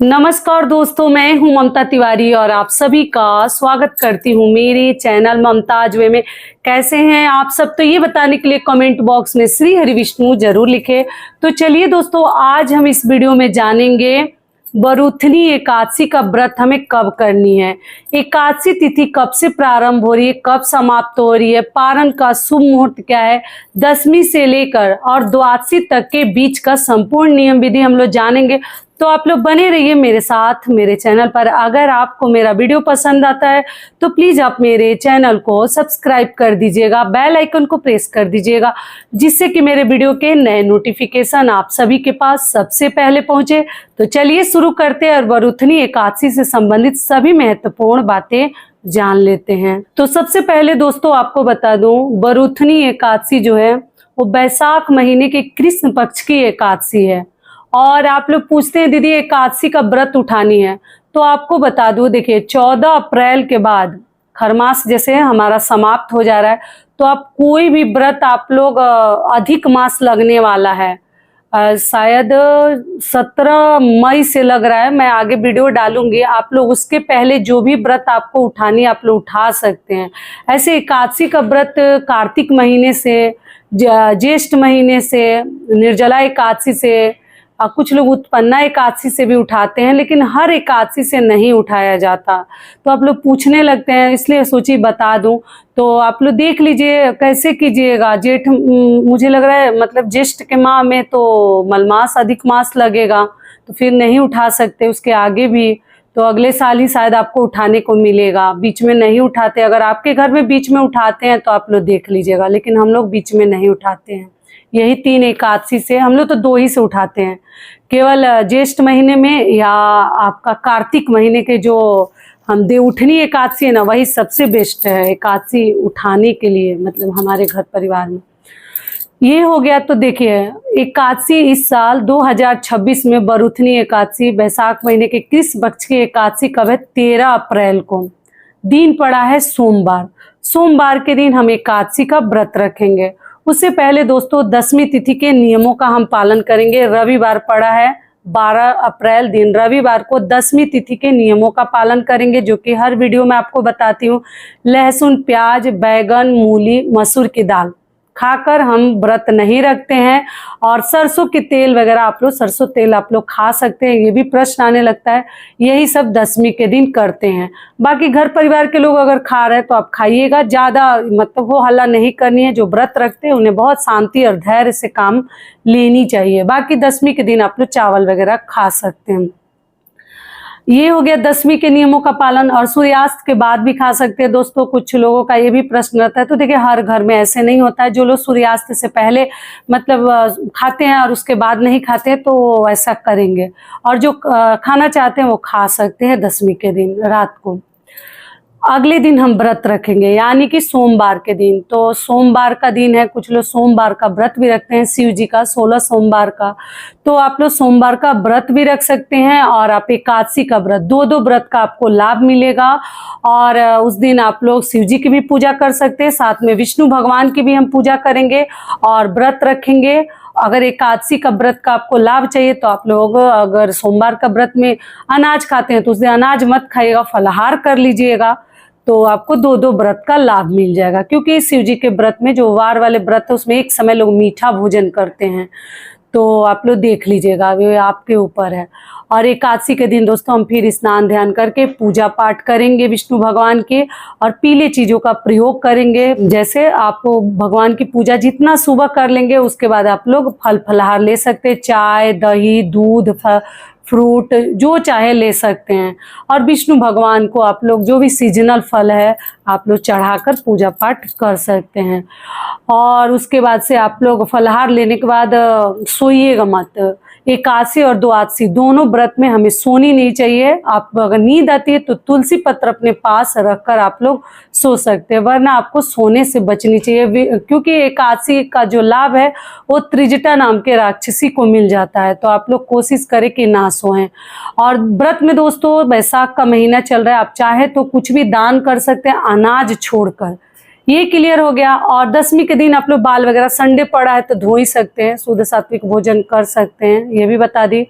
नमस्कार दोस्तों, मैं हूं ममता तिवारी और आप सभी का स्वागत करती हूं मेरे चैनल ममताज वे में। कैसे हैं आप सब? तो ये बताने के लिए कमेंट बॉक्स में श्री हरि विष्णु जरूर लिखें। तो चलिए दोस्तों, आज हम इस वीडियो में जानेंगे बरूथनी एकादशी का व्रत हमें कब करनी है, एकादशी तिथि कब से प्रारंभ हो रही है, कब समाप्त हो रही है, पारण का शुभ मुहूर्त क्या है, दशमी से लेकर और द्वादशी तक के बीच का संपूर्ण नियम विधि हम लोग जानेंगे। तो आप लोग बने रहिए मेरे साथ मेरे चैनल पर। अगर आपको मेरा वीडियो पसंद आता है तो प्लीज आप मेरे चैनल को सब्सक्राइब कर दीजिएगा, बेल आइकन को प्रेस कर दीजिएगा, जिससे कि मेरे वीडियो के नए नोटिफिकेशन आप सभी के पास सबसे पहले पहुंचे। तो चलिए शुरू करते हैं और बरूथनी एकादशी से संबंधित सभी महत्वपूर्ण बातें जान लेते हैं। तो सबसे पहले दोस्तों आपको बता दूं, बरूथनी एकादशी जो है वो बैसाख महीने के कृष्ण पक्ष की एकादशी है। और आप लोग पूछते हैं दीदी एकादशी का व्रत उठानी है, तो आपको बता दूं, देखिए 14 अप्रैल के बाद खरमास जैसे हमारा समाप्त हो जा रहा है, तो आप कोई भी व्रत आप लोग अधिक मास लगने वाला है, शायद 17 मई से लग रहा है, मैं आगे वीडियो डालूंगी, आप लोग उसके पहले जो भी व्रत आपको उठानी आप लोग उठा सकते हैं। ऐसे एकादशी का व्रत कार्तिक महीने से, ज्येष्ठ महीने से, निर्जला एकादशी से, कुछ लोग उत्पन्ना एकादशी से भी उठाते हैं, लेकिन हर एकादशी से नहीं उठाया जाता। तो आप लोग पूछने लगते हैं, इसलिए सोची बता दूं। तो आप लोग देख लीजिए कैसे कीजिएगा। जेठ मुझे लग रहा है मतलब ज्येष्ठ के माह में तो मलमास अधिक मास लगेगा, तो फिर नहीं उठा सकते उसके आगे भी, तो अगले साल ही शायद आपको उठाने को मिलेगा। बीच में नहीं उठाते, अगर आपके घर में बीच में उठाते हैं तो आप लोग देख लीजिएगा, लेकिन हम लोग बीच में नहीं उठाते हैं। यही 3 एकादशी से, हम लोग तो 2 ही से उठाते हैं, केवल ज्येष्ठ महीने में या आपका कार्तिक महीने के जो हम देवउठनी एकादशी है ना, वही सबसे बेस्ट है एकादशी उठाने के लिए, मतलब हमारे घर परिवार में। ये हो गया। तो देखिए एकादशी इस साल 2026 में बरूथनी एकादशी बैसाख महीने के कृष्ण पक्ष की एकादशी कब है? 13 अप्रैल को। दिन पड़ा है सोमवार। सोमवार के दिन हम एकादशी का व्रत रखेंगे। उससे पहले दोस्तों दशमी तिथि के नियमों का हम पालन करेंगे। रविवार पड़ा है 12 अप्रैल दिन, रविवार को दशमी तिथि के नियमों का पालन करेंगे, जो कि हर वीडियो में आपको बताती हूँ। लहसुन, प्याज, बैगन, मूली, मसूर की दाल खाकर हम व्रत नहीं रखते हैं। और सरसों के तेल वगैरह आप लोग, सरसों तेल आप लोग खा सकते हैं, ये भी प्रश्न आने लगता है। यही सब दशमी के दिन करते हैं। बाकी घर परिवार के लोग अगर खा रहे हैं तो आप खाइएगा, ज़्यादा मतलब हो हल्ला नहीं करनी है। जो व्रत रखते हैं उन्हें बहुत शांति और धैर्य से काम लेनी चाहिए। बाकी दशमी के दिन आप लोग चावल वगैरह खा सकते हैं। ये हो गया दशमी के नियमों का पालन। और सूर्यास्त के बाद भी खा सकते हैं दोस्तों। कुछ लोगों का ये भी प्रश्न रहता है, तो देखिए हर घर में ऐसे नहीं होता है। जो लोग सूर्यास्त से पहले मतलब खाते हैं और उसके बाद नहीं खाते, तो ऐसा करेंगे। और जो खाना चाहते हैं वो खा सकते हैं दशमी के दिन रात को। अगले दिन हम व्रत रखेंगे, यानी कि सोमवार के दिन। तो सोमवार का दिन है, कुछ लोग सोमवार का व्रत भी रखते हैं, शिव जी का 16 सोमवार का। तो आप लोग सोमवार का व्रत भी रख सकते हैं और आप एकादशी का व्रत, 2 व्रत का आपको लाभ मिलेगा। और उस दिन आप लोग शिव जी की भी पूजा कर सकते हैं, साथ में विष्णु भगवान की भी हम पूजा करेंगे और व्रत रखेंगे। अगर एकादशी का व्रत का आपको लाभ चाहिए तो आप लोग अगर सोमवार का व्रत में अनाज खाते हैं तो उस दिन अनाज मत खाइएगा, फलाहार कर लीजिएगा, तो आपको 2 व्रत का लाभ मिल जाएगा। क्योंकि शिव जी के व्रत में जो वार वाले व्रत है उसमें एक समय लोग मीठा भोजन करते हैं, तो आप लोग देख लीजिएगा, वो आपके ऊपर है। और एकादशी के दिन दोस्तों हम फिर स्नान ध्यान करके पूजा पाठ करेंगे विष्णु भगवान के, और पीले चीज़ों का प्रयोग करेंगे। जैसे आप भगवान की पूजा जितना सुबह कर लेंगे, उसके बाद आप लोग फल फलाहार ले सकते हैं, चाय, दही, दूध, फ्रूट जो चाहे ले सकते हैं। और विष्णु भगवान को आप लोग जो भी सीजनल फल है आप लोग चढ़ाकर पूजा पाठ कर सकते हैं। और उसके बाद से आप लोग फलाहार लेने के बाद सोइएगा मत। एकादशी और द्वादशी दोनों व्रत में हमें सोनी नहीं चाहिए। आप अगर नींद आती है तो तुलसी पत्र अपने पास रखकर आप लोग सो सकते हैं, वरना आपको सोने से बचनी चाहिए। क्योंकि एकादशी का जो लाभ है वो त्रिजटा नाम के राक्षसी को मिल जाता है, तो आप लोग कोशिश करें कि ना सोएं। और व्रत में दोस्तों बैसाख का महीना चल रहा है, आप चाहे तो कुछ भी दान कर सकते हैं अनाज छोड़कर। ये क्लियर हो गया। और दशमी के दिन आप लोग बाल वगैरह, संडे पड़ा है तो धो ही सकते हैं, शुद्ध सात्विक भोजन कर सकते हैं, ये भी बता दी।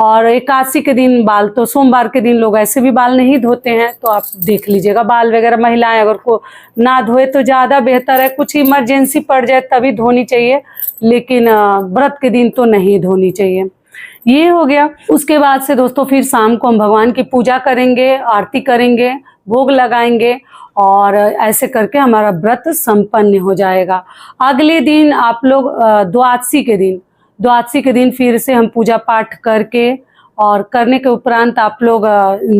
और एकादशी के दिन बाल, तो सोमवार के दिन लोग ऐसे भी बाल नहीं धोते हैं, तो आप देख लीजिएगा बाल वगैरह। महिलाएं अगर को ना धोए तो ज़्यादा बेहतर है, कुछ इमरजेंसी पड़ जाए तभी धोनी चाहिए, लेकिन व्रत के दिन तो नहीं धोनी चाहिए। ये हो गया। उसके बाद से दोस्तों फिर शाम को हम भगवान की पूजा करेंगे, आरती करेंगे, भोग लगाएंगे, और ऐसे करके हमारा व्रत संपन्न हो जाएगा। अगले दिन आप लोग द्वादशी के दिन फिर से हम पूजा पाठ करके, और करने के उपरांत आप लोग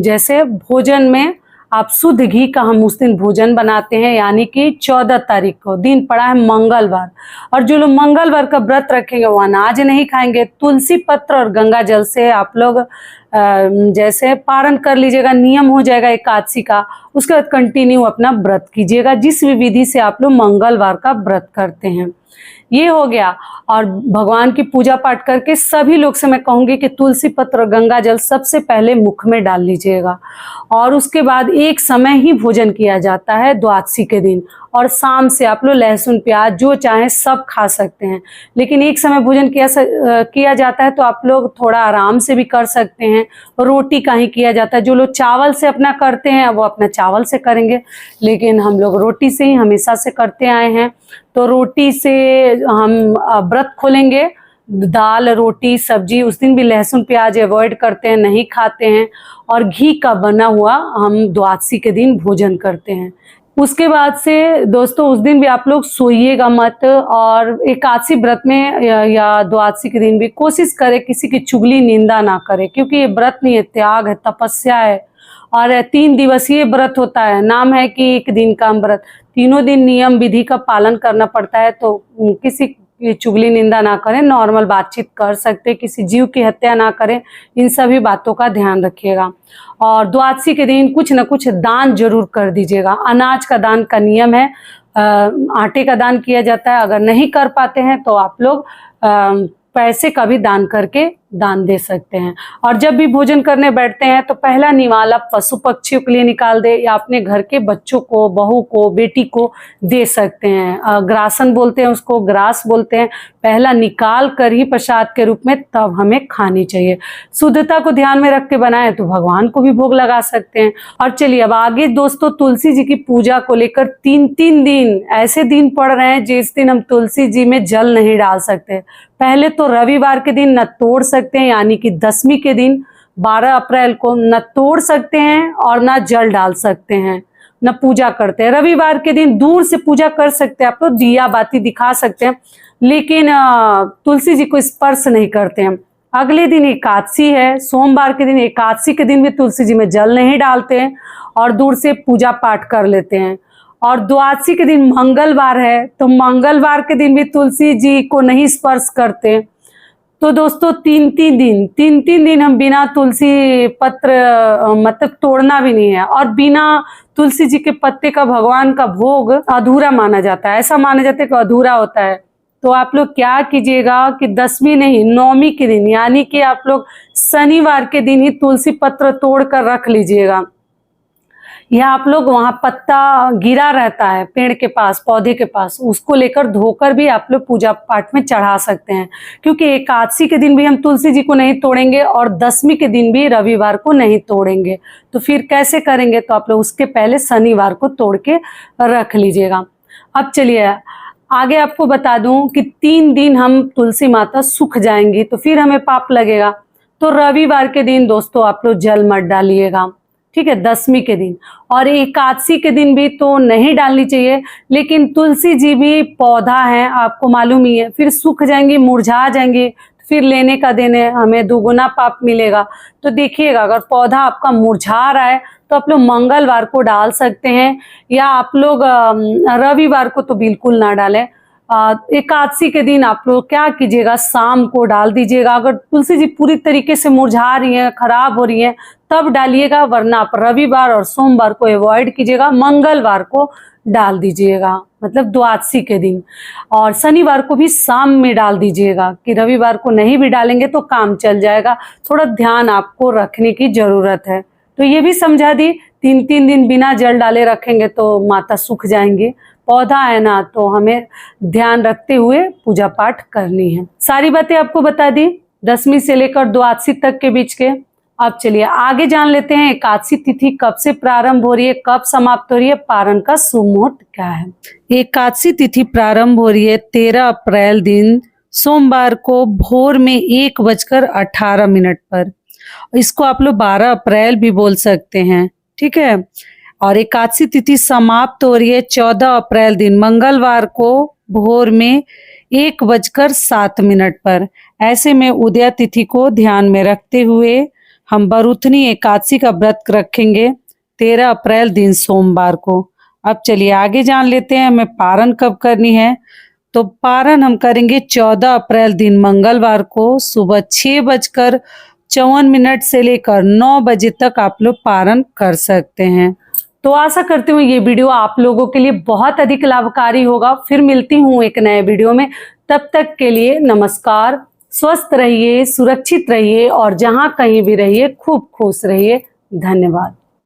जैसे भोजन में आप शुद्ध घी का हम उस दिन भोजन बनाते हैं, यानी कि 14 तारीख को दिन पड़ा है मंगलवार। और जो लोग मंगलवार का व्रत रखेंगे वो अनाज नहीं खाएंगे, तुलसी पत्र और गंगा जल से आप लोग जैसे पारण कर लीजिएगा, नियम हो जाएगा एकादशी का। उसके बाद कंटिन्यू अपना व्रत कीजिएगा, जिस भी विधि से आप लोग मंगलवार का व्रत करते हैं। ये हो गया। और भगवान की पूजा पाठ करके सभी लोग से मैं कहूँगी कि तुलसी पत्र और गंगा जल सबसे पहले मुख में डाल लीजिएगा। और उसके बाद एक समय ही भोजन किया जाता है द्वादशी के दिन, और शाम से आप लोग लहसुन प्याज जो चाहें सब खा सकते हैं, लेकिन एक समय भोजन किया जाता है, तो आप लोग थोड़ा आराम से भी कर सकते हैं। रोटी का ही किया जाता है, जो लोग चावल से अपना करते हैं वो अपना चावल से करेंगे, लेकिन हम लोग रोटी से ही हमेशा से करते आए हैं। तो रोटी से हम व्रत खोलेंगे, दाल रोटी सब्जी, उस दिन भी लहसुन प्याज अवॉइड करते हैं, नहीं खाते हैं, और घी का बना हुआ हम द्वादशी के दिन भोजन करते हैं। उसके बाद से दोस्तों उस दिन भी आप लोग सोइएगा मत, और एकादशी व्रत में या द्वादशी के दिन भी कोशिश करें किसी की चुगली निंदा ना करें, क्योंकि ये व्रत नहीं है, त्याग है, तपस्या है, और 3 दिवसीय व्रत होता है। नाम है कि एक दिन का व्रत, तीनों दिन नियम विधि का पालन करना पड़ता है। तो किसी की चुगली निंदा ना करें, नॉर्मल बातचीत कर सकते, किसी जीव की हत्या ना करें, इन सभी बातों का ध्यान रखिएगा। और द्वादशी के दिन कुछ न कुछ दान जरूर कर दीजिएगा। अनाज का दान का नियम है, आटे का दान किया जाता है। अगर नहीं कर पाते हैं तो आप लोग पैसे का भी दान करके दान दे सकते हैं। और जब भी भोजन करने बैठते हैं तो पहला निवाला पशु पक्षियों के लिए निकाल दे, या अपने घर के बच्चों को, बहू को, बेटी को दे सकते हैं। ग्रासन बोलते हैं उसको, ग्रास बोलते हैं। पहला निकाल कर ही प्रसाद के रूप में तब हमें खानी चाहिए। शुद्धता को ध्यान में रख के बनाएं तो भगवान को भी भोग लगा सकते हैं। और चलिए अब आगे दोस्तों, तुलसी जी की पूजा को लेकर 3 दिन ऐसे दिन पड़ रहे हैं जिस दिन हम तुलसी जी में जल नहीं डाल सकते। पहले तो रविवार के दिन न तोड़ सकते हैं, यानी कि दशमी के दिन 12 अप्रैल को न तोड़ सकते हैं और न जल डाल सकते हैं, न पूजा करते हैं। रविवार के दिन दूर से पूजा कर सकते हैं, आप लोग दिया बाती दिखा सकते हैं, लेकिन तुलसी जी को स्पर्श नहीं करते हैं। अगले दिन एकादशी है, सोमवार के दिन, एकादशी के दिन भी तुलसी जी में जल नहीं डालते हैं और दूर से पूजा पाठ कर लेते हैं। और द्वादशी के दिन मंगलवार है, तो मंगलवार के दिन भी तुलसी जी को नहीं स्पर्श करते। तो दोस्तों 3 दिन हम बिना तुलसी पत्र मतलब तोड़ना भी नहीं है, और बिना तुलसी जी के पत्ते का भगवान का भोग अधूरा माना जाता है। ऐसा माना जाता है कि अधूरा होता है। तो आप लोग क्या कीजिएगा कि दशमी नहीं, नौमी के दिन, यानी कि आप लोग शनिवार के दिन ही तुलसी पत्र तोड़ कर रख लीजिएगा, या आप लोग वहां पत्ता गिरा रहता है पेड़ के पास, पौधे के पास, उसको लेकर धोकर भी आप लोग पूजा पाठ में चढ़ा सकते हैं। क्योंकि एकादशी के दिन भी हम तुलसी जी को नहीं तोड़ेंगे और दशमी के दिन भी रविवार को नहीं तोड़ेंगे, तो फिर कैसे करेंगे? तो आप लोग उसके पहले शनिवार को तोड़ के रख लीजिएगा। अब चलिए आगे आपको बता दूं कि 3 दिन हम तुलसी माता सूख जाएंगी तो फिर हमें पाप लगेगा। तो रविवार के दिन दोस्तों आप लोग जल मत डालिएगा, ठीक है, दशमी के दिन। और एकादशी के दिन भी तो नहीं डालनी चाहिए, लेकिन तुलसी जी भी पौधा है, आपको मालूम ही है, फिर सूख जाएंगी, मुरझा जाएंगी, फिर लेने का देने हमें दुगुना पाप मिलेगा। तो देखिएगा अगर पौधा आपका मुरझा रहा है तो आप लोग मंगलवार को डाल सकते हैं, या आप लोग रविवार को तो बिल्कुल ना डालें। एकादशी के दिन आप लोग क्या कीजिएगा, शाम को डाल दीजिएगा। अगर तुलसी जी पूरी तरीके से मुरझा रही हैं, खराब हो रही हैं, तब डालिएगा, वरना आप रविवार और सोमवार को अवॉइड कीजिएगा, मंगलवार को डाल दीजिएगा, मतलब द्वादशी के दिन। और शनिवार को भी शाम में डाल दीजिएगा, कि रविवार को नहीं भी डालेंगे तो काम चल जाएगा। थोड़ा ध्यान आपको रखने की जरूरत है। तो ये भी समझा दी, 3 दिन बिना जल डाले रखेंगे तो माता सूख जाएंगे, पौधा है ना, तो हमें ध्यान रखते हुए पूजा पाठ करनी है। सारी बातें आपको बता दी 10वीं से लेकर द्वादशी तक के बीच के। अब चलिए आगे जान लेते हैं एकादशी तिथि कब से प्रारंभ हो रही है, कब समाप्त हो रही है, पारण का शुभ मुहूर्त क्या है। एकादशी तिथि प्रारंभ हो रही है 13 अप्रैल दिन सोमवार को भोर में 1:18 पर। इसको आप लोग 12 अप्रैल भी बोल सकते हैं, ठीक है। और एकादशी तिथि समाप्त हो रही है 14 अप्रैल दिन मंगलवार को भोर में 1:07 पर। ऐसे में उदया तिथि को ध्यान में रखते हुए हम बरूथनी एकादशी का व्रत रखेंगे 13 अप्रैल दिन सोमवार को। अब चलिए आगे जान लेते हैं हमें पारण कब करनी है। तो पारण हम करेंगे 14 अप्रैल दिन मंगलवार को सुबह 6:54 से लेकर 9 बजे तक आप लोग पारण कर सकते हैं। तो आशा करती हूँ ये वीडियो आप लोगों के लिए बहुत अधिक लाभकारी होगा। फिर मिलती हूँ एक नए वीडियो में, तब तक के लिए नमस्कार। स्वस्थ रहिए, सुरक्षित रहिए और जहाँ कहीं भी रहिए खूब खुश रहिए। धन्यवाद।